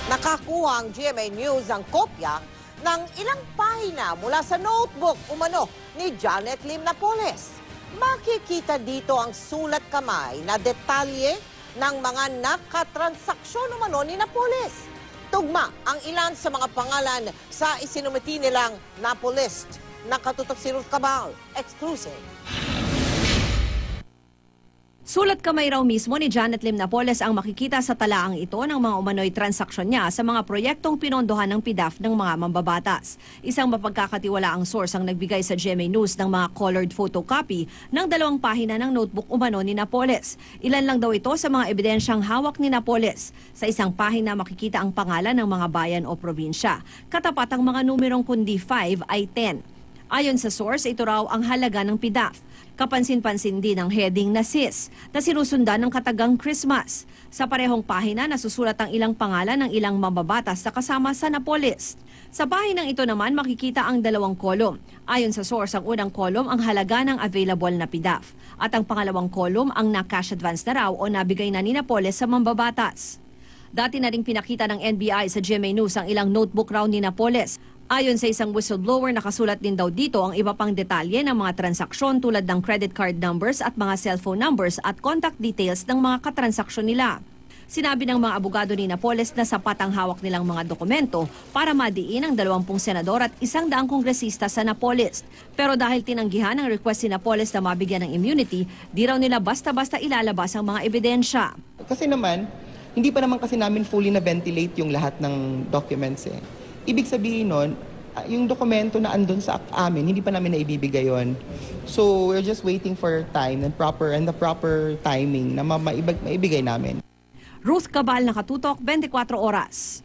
Nakakuha ang GMA News ang kopya ng ilang pahina mula sa notebook umano ni Janet Lim Napoles. Makikita dito ang sulat kamay na detalye ng mga nakatransaksyon umano ni Napoles. Tugma ang ilan sa mga pangalan sa isinumiti nilang Napolist. Nakatutok si Ruth Cabal, exclusive. Sulat kamay raw mismo ni Janet Lim Napoles ang makikita sa talaang ito ng mga umano'y transaksyon niya sa mga proyektong pinondohan ng PDAF ng mga mambabatas. Isang mapagkakatiwalaang source ang nagbigay sa GMA News ng mga colored photocopy ng 2 pahina ng notebook umano ni Napoles. Ilan lang daw ito sa mga ebidensyang hawak ni Napoles. Sa isang pahina makikita ang pangalan ng mga bayan o probinsya. Katapat ang mga numerong kundi 5 ay 10. Ayon sa source, ito raw ang halaga ng PDAF. Kapansin-pansin din ang heading na SIS na sinusundan ng katagang Christmas. Sa parehong pahina, nasusulat ang ilang pangalan ng ilang mambabatas na kasama sa Napoles. Sa pahinang ito naman, makikita ang 2 kolom. Ayon sa source, ang unang kolom ang halaga ng available na PDAF. At ang pangalawang kolom ang na-cash advance na raw o nabigay na ni Napoles sa mambabatas. Dati na ring pinakita ng NBI sa GMA News ang ilang notebook raw ni Napoles. Ayon sa isang whistleblower, nakasulat din daw dito ang iba pang detalye ng mga transaksyon tulad ng credit card numbers at mga cellphone numbers at contact details ng mga katransaksyon nila. Sinabi ng mga abogado ni Napoles na sapat ang hawak nilang mga dokumento para madiin ang 20 senador at 100 kongresista sa Napoles. Pero dahil tinanggihan ang request ni Napoles na mabigyan ng immunity, di raw nila basta-basta ilalabas ang mga ebidensya. Kasi naman, hindi pa naman kasi namin fully na-ventilate yung lahat ng documents eh. Ibig sabihin nun, yung dokumento na andun sa amin, hindi pa namin naibibigay yon. So we're just waiting for time and the proper timing na maibigay namin. Ruth Cabal, Nakatutok, 24 Oras.